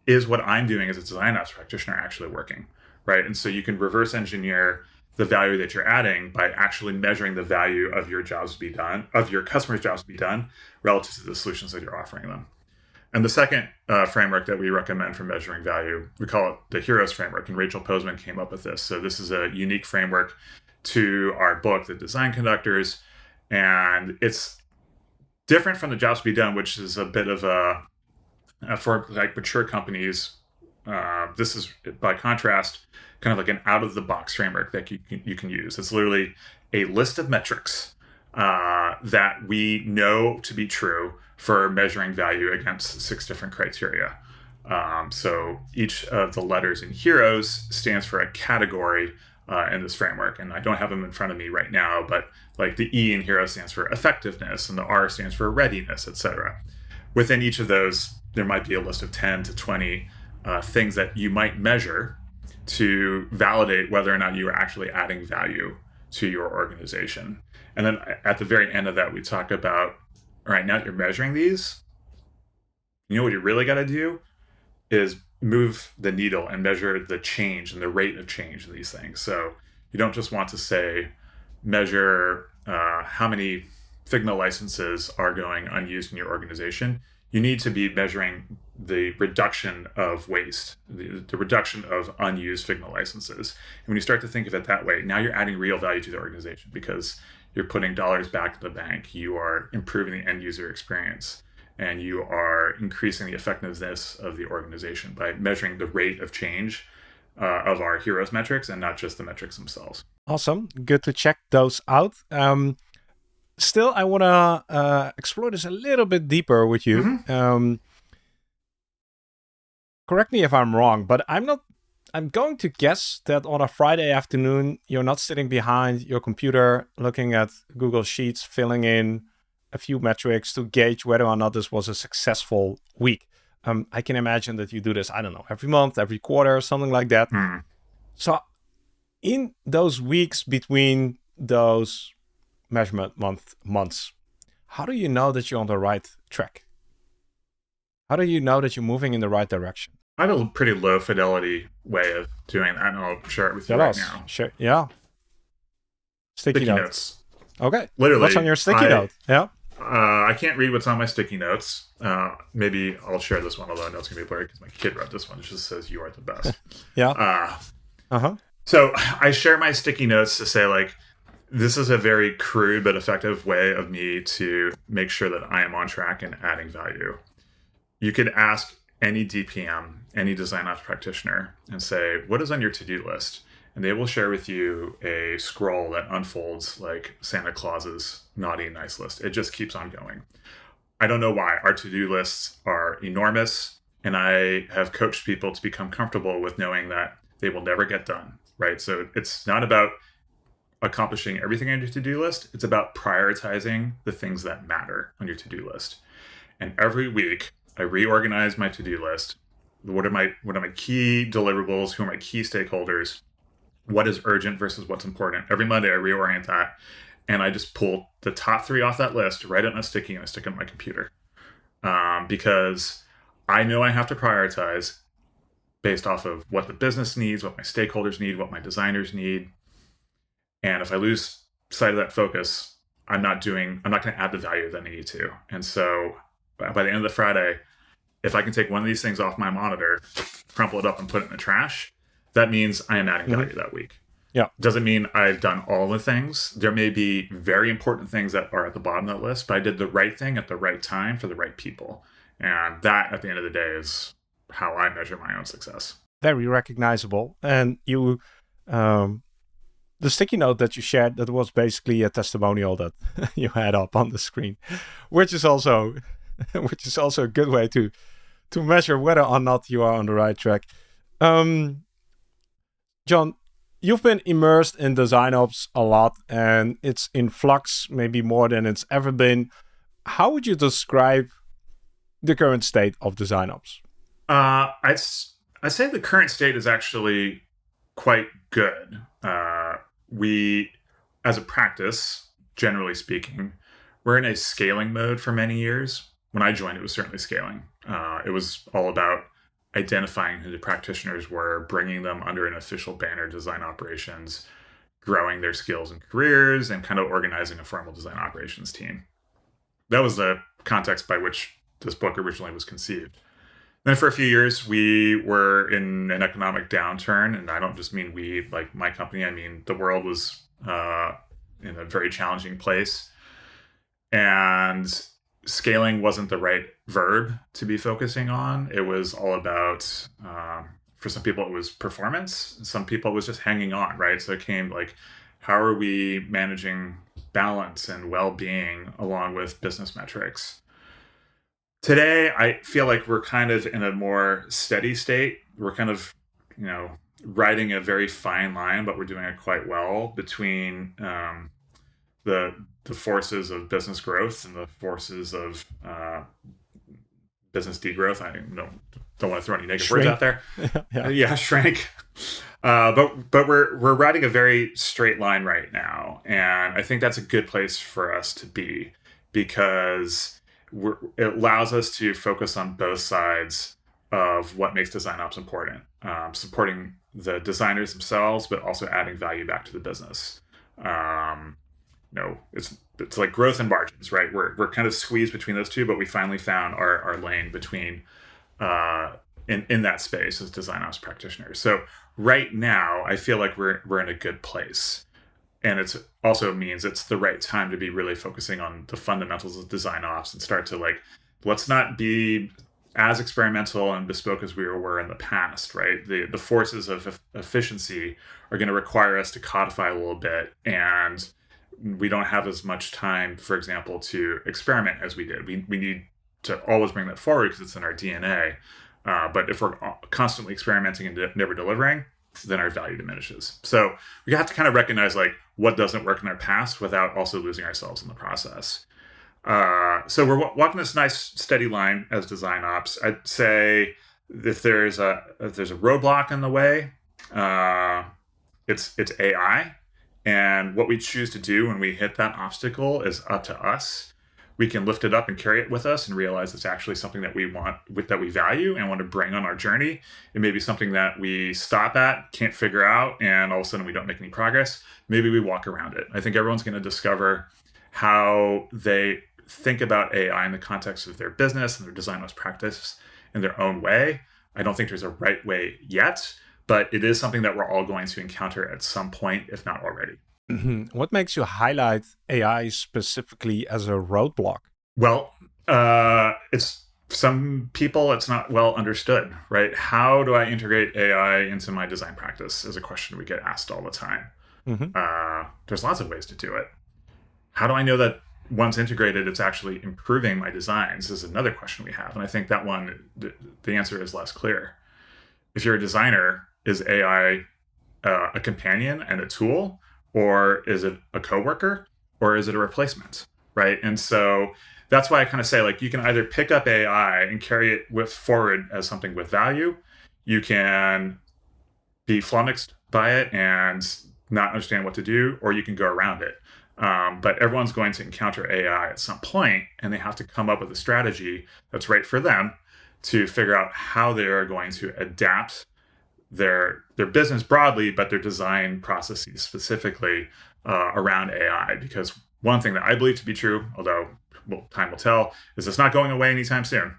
is what I'm doing as a DesignOps practitioner actually working, right? And so you can reverse engineer the value that you're adding by actually measuring the value of your jobs to be done, of your customers' jobs to be done, relative to the solutions that you're offering them. And the second framework that we recommend for measuring value, we call it the HEROES framework, and Rachel Postman came up with this. So this is a unique framework to our book, The Design Conductors, and it's different from the jobs to be done, which is a bit of for like mature companies. This is, by contrast, kind of like an out-of-the-box framework that you can use. It's literally a list of metrics that we know to be true for measuring value against 6 different criteria. So each of the letters in HEROES stands for a category in this framework, and I don't have them in front of me right now, but like the E in HEROES stands for effectiveness, and the R stands for readiness, etc. Within each of those, there might be a list of 10 to 20 things that you might measure to validate whether or not you are actually adding value to your organization. And then at the very end of that, we talk about, all right, now that you're measuring these, you know what you really got to do is move the needle and measure the change and the rate of change in these things. So you don't just want to say, measure how many Figma licenses are going unused in your organization. You need to be measuring the reduction of waste, the reduction of unused Figma licenses. And when you start to think of it that way, now you're adding real value to the organization because you're putting dollars back in the bank. You are improving the end user experience, and you are increasing the effectiveness of the organization by measuring the rate of change of our HEROES metrics and not just the metrics themselves. Awesome. Good to check those out. Still, I want to explore this a little bit deeper with you. Mm-hmm. Correct me if I'm wrong, but I I'm going to guess that on a Friday afternoon, you're not sitting behind your computer looking at Google Sheets, filling in a few metrics to gauge whether or not this was a successful week. I can imagine that you do this, I don't know, every month, every quarter, something like that. So in those weeks between those measurement months, how do you know that you're on the right track? How do you know that you're moving in the right direction? I have a pretty low fidelity way of doing that, and I'll share it with you right now. Sure. Yeah. Sticky notes. Okay. Literally. What's on your sticky note? Yeah. I can't read what's on my sticky notes. Maybe I'll share this one, although I know it's going to be blurry because my kid wrote this one. It just says, "You are the best." Yeah. So I share my sticky notes to say, like, this is a very crude but effective way of me to make sure that I am on track and adding value. You could ask any DPM, any design ops practitioner, and say, what is on your to-do list? And they will share with you a scroll that unfolds like Santa Claus's naughty nice list. It just keeps on going. I don't know why. Our to-do lists are enormous, and I have coached people to become comfortable with knowing that they will never get done, right? So it's not about accomplishing everything on your to-do list. It's about prioritizing the things that matter on your to-do list. And every week, I reorganize my to-do list. What are my key deliverables? Who are my key stakeholders? What is urgent versus what's important? Every Monday, I reorient that, and I just pull the top 3 off that list, write it on a sticky, and I stick it on my computer. Because I know I have to prioritize based off of what the business needs, what my stakeholders need, what my designers need. And if I lose sight of that focus, I'm not going to add the value that I need to. And so by the end of the Friday, if I can take one of these things off my monitor, crumple it up and put it in the trash, that means I am adding value that week. Yeah. Doesn't mean I've done all the things. There may be very important things that are at the bottom of that list, but I did the right thing at the right time for the right people. And that, at the end of the day, is how I measure my own success. Very recognizable. And you, the sticky note that you shared, that was basically a testimonial that you had up on the screen, which is also a good way to measure whether or not you are on the right track. John, you've been immersed in design ops a lot, and it's in flux maybe more than it's ever been. How would you describe the current state of design ops? I'd say the current state is actually quite good. We, as a practice, generally speaking, we're in a scaling mode for many years. When I joined, it was certainly scaling. It was all about identifying who the practitioners were, bringing them under an official banner, design operations, growing their skills and careers, and kind of organizing a formal design operations team. That was the context by which this book originally was conceived. Then for a few years, we were in an economic downturn, and I don't just mean we, like my company, I mean the world was in a very challenging place. And scaling wasn't the right verb to be focusing on. It was all about, for some people, it was performance. Some people, it was just hanging on, right? So it came like, how are we managing balance and well-being along with business metrics? Today, I feel like we're kind of in a more steady state. We're kind of, riding a very fine line, but we're doing it quite well between the forces of business growth and the forces of business degrowth. I don't want to throw any negative words out there. Yeah, shrink. But we're riding a very straight line right now, and I think that's a good place for us to be, because it allows us to focus on both sides of what makes design ops important, supporting the designers themselves, but also adding value back to the business. It's like growth and margins, right? We're kind of squeezed between those two, but we finally found our lane between in that space as design ops practitioners. So right now, I feel like we're in a good place. And it also means it's the right time to be really focusing on the fundamentals of design ops and start to let's not be as experimental and bespoke as we were in the past, right? The forces of efficiency are going to require us to codify a little bit, and we don't have as much time, for example, to experiment as we did. We need to always bring that forward because it's in our DNA. But if we're constantly experimenting and never delivering, then our value diminishes. So we have to kind of recognize like what doesn't work in our past without also losing ourselves in the process. So we're walking this nice steady line as design ops. I'd say if there's a roadblock in the way, it's AI, and what we choose to do when we hit that obstacle is up to us. We can lift it up and carry it with us and realize it's actually something that we want, that we value and want to bring on our journey. It may be something that we stop at, can't figure out, and all of a sudden we don't make any progress. Maybe we walk around it. I think everyone's going to discover how they think about AI in the context of their business and their design ops practice in their own way. I don't think there's a right way yet, but it is something that we're all going to encounter at some point, if not already. What makes you highlight AI specifically as a roadblock? Well, it's some people, it's not well understood, right? How do I integrate AI into my design practice is a question we get asked all the time. There's lots of ways to do it. How do I know that once integrated, it's actually improving my designs is another question we have. And I think that one, the answer is less clear. If you're a designer, is AI a companion and a tool? Or is it a coworker, or is it a replacement, right? And so that's why I kind of say, like, you can either pick up AI and carry it forward as something with value. You can be flummoxed by it and not understand what to do, or you can go around it. But everyone's going to encounter AI at some point, and they have to come up with a strategy that's right for them to figure out how they are going to adapt their business broadly, but their design processes specifically around AI. Because one thing that I believe to be true, although time will tell, is it's not going away anytime soon.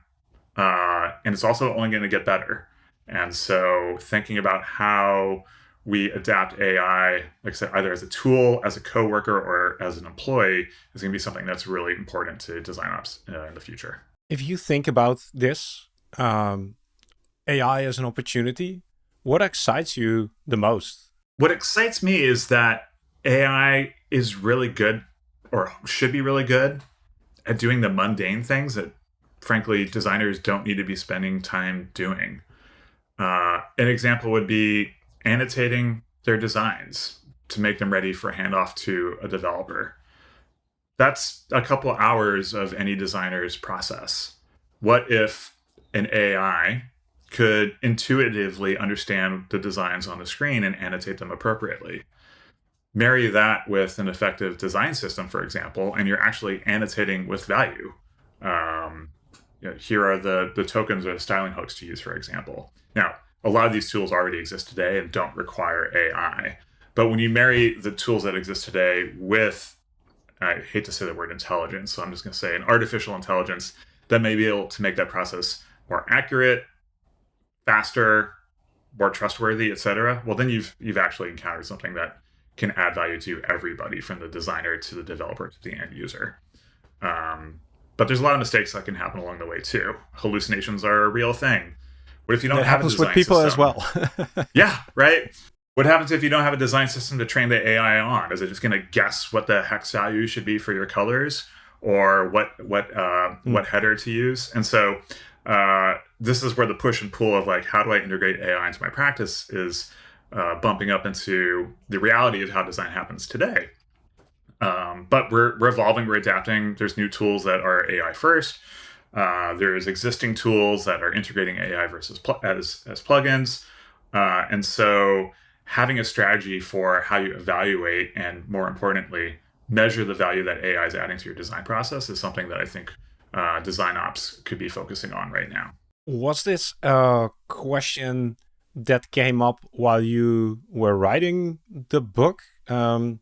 And it's also only going to get better. And so thinking about how we adapt AI, like I said, either as a tool, as a coworker, or as an employee, is going to be something that's really important to design ops in the future. If you think about this, AI as an opportunity, what excites you the most? What excites me is that AI is really good, or should be really good, at doing the mundane things that, frankly, designers don't need to be spending time doing. An example would be annotating their designs to make them ready for handoff to a developer. That's a couple hours of any designer's process. What if an AI could intuitively understand the designs on the screen and annotate them appropriately? Marry that with an effective design system, for example, and you're actually annotating with value. Here are the tokens or styling hooks to use, for example. Now, a lot of these tools already exist today and don't require AI. But when you marry the tools that exist today with, I hate to say the word intelligence, so I'm just going to say an artificial intelligence that may be able to make that process more accurate, faster, more trustworthy, etc. Well, then you've actually encountered something that can add value to everybody, from the designer to the developer to the end user. But there's a lot of mistakes that can happen along the way too. Hallucinations are a real thing. What if you don't have a design with people system? as well. Yeah, right. What happens if you don't have a design system to train the AI on? Is it just going to guess what the hex value should be for your colors, or what header to use? And so this is where the push and pull of like, how do I integrate AI into my practice is bumping up into the reality of how design happens today. But we're evolving, we're adapting. There's new tools that are AI first. There's existing tools that are integrating AI versus as plugins. And so having a strategy for how you evaluate and, more importantly, measure the value that AI is adding to your design process is something that I think design ops could be focusing on right now. Was this a question that came up while you were writing the book? No.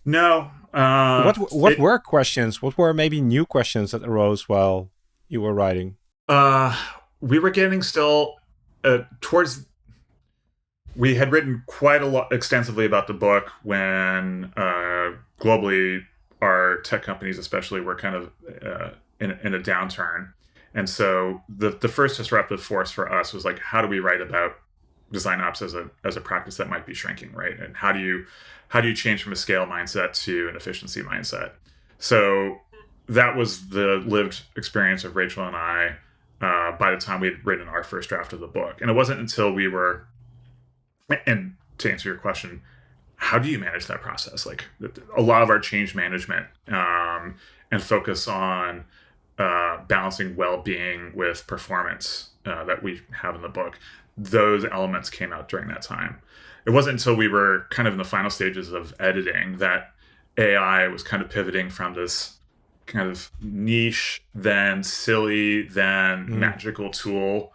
No. What were questions? What were maybe new questions that arose while you were writing? We were getting still towards. We had written quite a lot extensively about the book when globally our tech companies, especially, were kind of in a downturn, and so the first disruptive force for us was like, how do we write about design ops as a practice that might be shrinking, right? And how do you change from a scale mindset to an efficiency mindset? So that was the lived experience of Rachel and I by the time we had written our first draft of the book. And it wasn't until we were, and to answer your question, how do you manage that process? Like a lot of our change management and focus on balancing well-being with performance that we have in the book, those elements came out during that time. It wasn't until we were kind of in the final stages of editing that AI was kind of pivoting from this kind of niche, then silly, then magical tool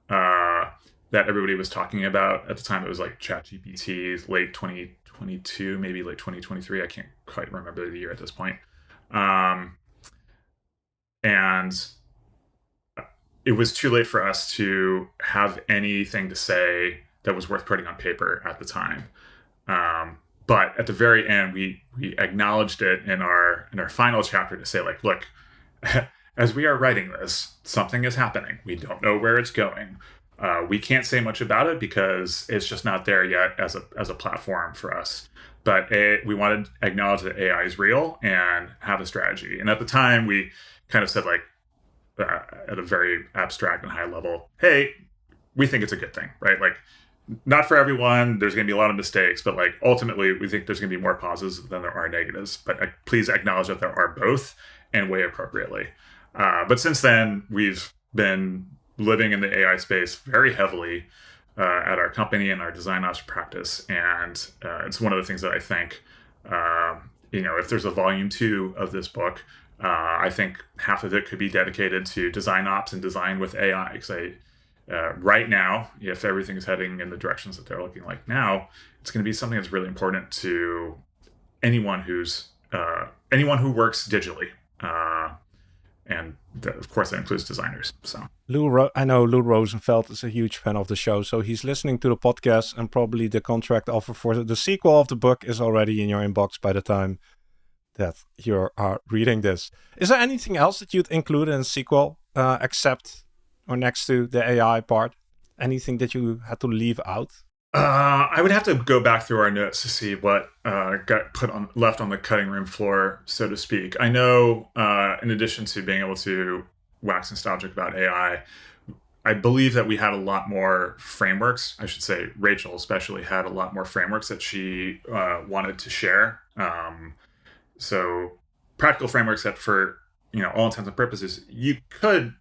that everybody was talking about at the time. It was like ChatGPT, late 2022, maybe late 2023. I can't quite remember the year at this point. And it was too late for us to have anything to say that was worth putting on paper at the time. But at the very end, we acknowledged it in our final chapter to say, like, look, as we are writing this, something is happening. We don't know where it's going. We can't say much about it because it's just not there yet as a platform for us. But we wanted to acknowledge that AI is real and have a strategy. And at the time, we kind of said, like, at a very abstract and high level, hey, we think it's a good thing, right? Like, not for everyone. There's going to be a lot of mistakes, but like ultimately, we think there's going to be more positives than there are negatives. But please acknowledge that there are both and weigh appropriately. But since then, we've been living in the AI space very heavily at our company and our design ops practice, and it's one of the things that I think, if there's a volume 2 of this book, I think half of it could be dedicated to design ops and design with AI. Because right now, if everything's heading in the directions that they're looking like now, it's going to be something that's really important to anyone who works digitally, and of course that includes designers. So I know Lou Rosenfeld is a huge fan of the show, so he's listening to the podcast, and probably the contract offer for the sequel of the book is already in your inbox by the time that you are reading this. Is there anything else that you'd include in a sequel except or next to the AI part? Anything that you had to leave out? I would have to go back through our notes to see what got left on the cutting room floor, so to speak. I know, in addition to being able to wax nostalgic about AI, I believe that we had a lot more frameworks. I should say Rachel especially had a lot more frameworks that she wanted to share. So practical frameworks that, for all intents and purposes, you could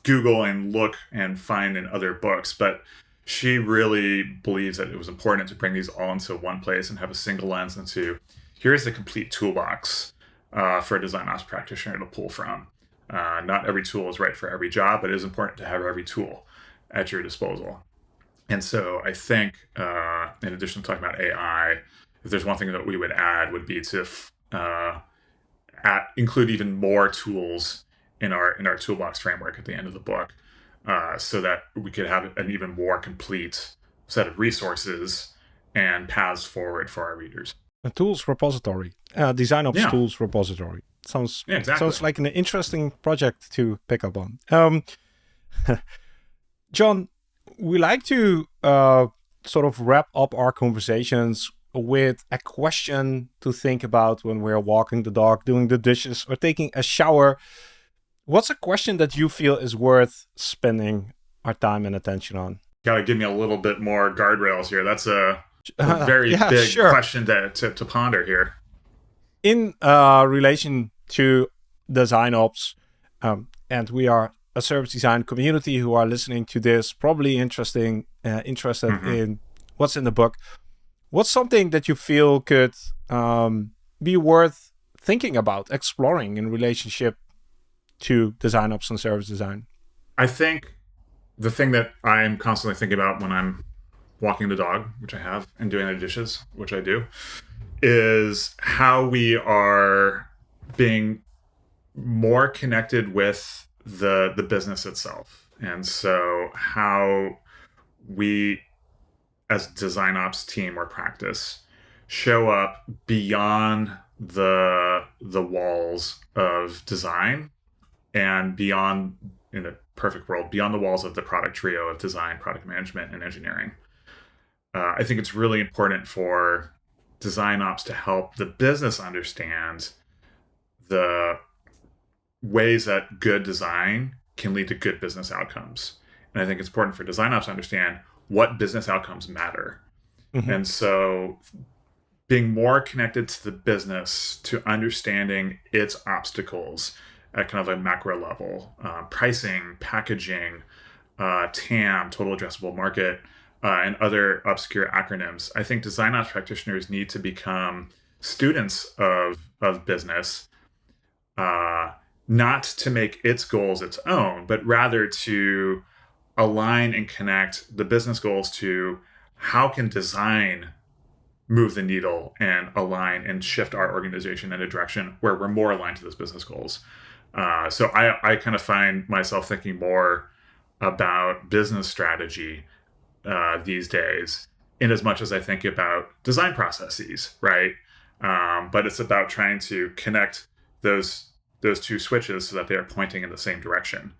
Google and look and find in other books, but she really believes that it was important to bring these all into one place and have a single lens into, here's the complete toolbox for a design ops practitioner to pull from. Not every tool is right for every job, but it is important to have every tool at your disposal. And so I think, in addition to talking about AI, if there's one thing that we would add, would be to include even more tools in our toolbox framework at the end of the book, so that we could have an even more complete set of resources and paths forward for our readers. A tools repository, DesignOps tools repository. Sounds like an interesting project to pick up on. John, we like to sort of wrap up our conversations with a question to think about when we're walking the dog, doing the dishes, or taking a shower. What's a question that you feel is worth spending our time and attention on? Gotta give me a little bit more guardrails here. That's a very big question to ponder here. In relation to design ops, and we are a service design community who are listening to this, probably interested in what's in the book. What's something that you feel could be worth thinking about, exploring in relationship to design ops and service design? I think the thing that I'm constantly thinking about when I'm walking the dog, which I have, and doing the dishes, which I do, is how we are being more connected with the business itself. And so how we, as design ops team or practice, show up beyond the walls of design and beyond, in a perfect world, beyond the walls of the product trio of design, product management, and engineering. I think it's really important for design ops to help the business understand the ways that good design can lead to good business outcomes. And I think it's important for design ops to understand what business outcomes matter. And so being more connected to the business, to understanding its obstacles at kind of a macro level, pricing, packaging, TAM, total addressable market, and other obscure acronyms. I think design ops practitioners need to become students of business, not to make its goals its own, but rather to align and connect the business goals to how can design move the needle and align and shift our organization in a direction where we're more aligned to those business goals. So I kind of find myself thinking more about business strategy these days, in as much as I think about design processes, right? But it's about trying to connect those two switches so that they are pointing in the same direction.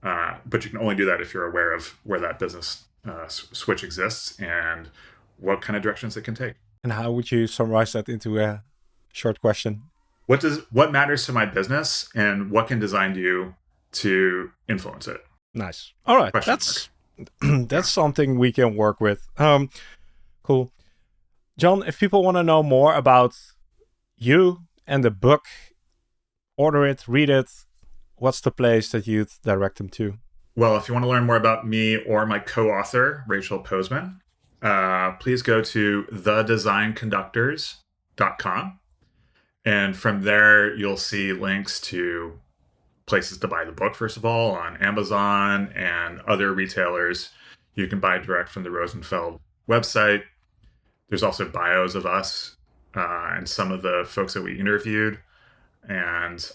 But you can only do that if you're aware of where that business switch exists and what kind of directions it can take. And how would you summarize that into a short question? What matters to my business, and what can design do to influence it? Nice. All right, that's something we can work with. Cool. John, if people want to know more about you and the book, order it, read it, what's the place that you'd direct them to? Well, if you want to learn more about me or my co-author, Rachel Postman, please go to thedesignconductors.com. And from there, you'll see links to places to buy the book, first of all, on Amazon and other retailers. You can buy direct from the Rosenfeld website. There's also bios of us and some of the folks that we interviewed. And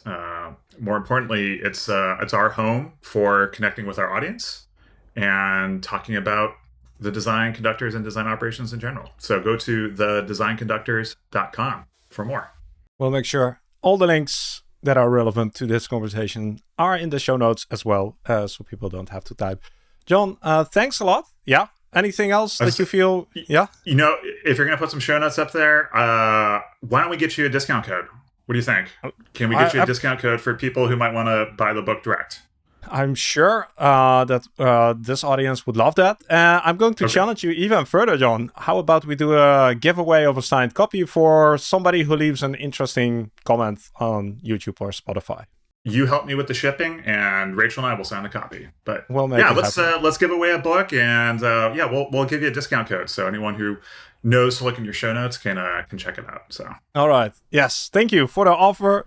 more importantly, it's our home for connecting with our audience and talking about the design conductors and design operations in general. So go to thedesignconductors.com for more. We'll make sure all the links that are relevant to this conversation are in the show notes as well, so people don't have to type. John, thanks a lot. Yeah. Anything else that you feel? Yeah. You know, if you're going to put some show notes up there, why don't we get you a discount code? What do you think? Can we get you a discount code for people who might want to buy the book direct? I'm sure that this audience would love that. I'm going to challenge you even further, John. How about we do a giveaway of a signed copy for somebody who leaves an interesting comment on YouTube or Spotify? You help me with the shipping, and Rachel and I will sign the copy. But let's give away a book, and we'll give you a discount code. So anyone who knows to look in your show notes can check it out. So all right, yes, thank you for the offer.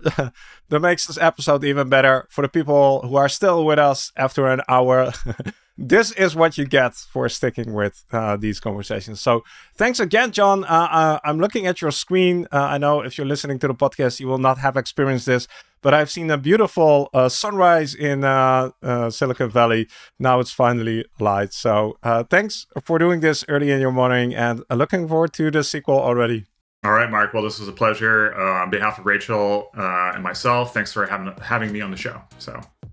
That makes this episode even better. For the people who are still with us after an hour, this is what you get for sticking with these conversations. So thanks again, John. I'm looking at your screen. I know if you're listening to the podcast, you will not have experienced this, but I've seen a beautiful sunrise in Silicon Valley. Now it's finally light. So thanks for doing this early in your morning, and looking forward to the sequel already. All right, Mark. Well, this was a pleasure. On behalf of Rachel and myself, thanks for having me on the show.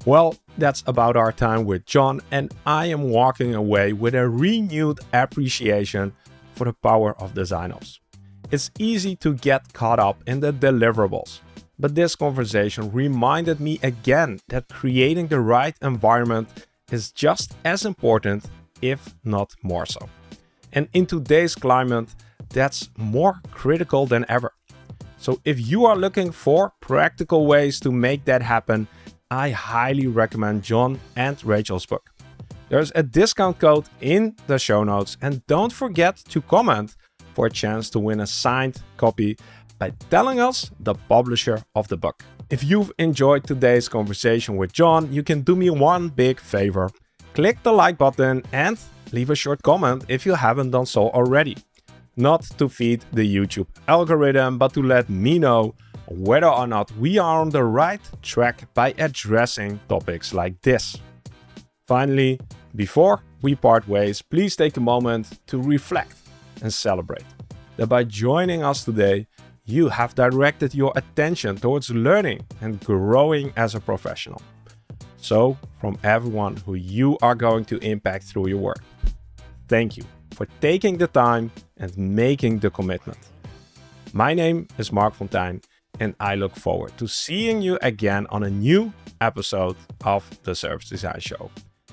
Well, that's about our time with John, and I am walking away with a renewed appreciation for the power of DesignOps. It's easy to get caught up in the deliverables, but this conversation reminded me again that creating the right environment is just as important, if not more so. And in today's climate, that's more critical than ever. So if you are looking for practical ways to make that happen, I highly recommend John and Rachel's book. There's a discount code in the show notes, and don't forget to comment for a chance to win a signed copy by telling us the publisher of the book. If you've enjoyed today's conversation with John, you can do me one big favor. Click the like button and leave a short comment if you haven't done so already. Not to feed the YouTube algorithm, but to let me know whether or not we are on the right track by addressing topics like this. Finally, before we part ways, please take a moment to reflect and celebrate that by joining us today, you have directed your attention towards learning and growing as a professional. So, from everyone who you are going to impact through your work, thank you for taking the time and making the commitment. My name is Mark Fontijn, and I look forward to seeing you again on a new episode of the Service Design Show.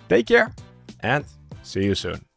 Take care and see you soon.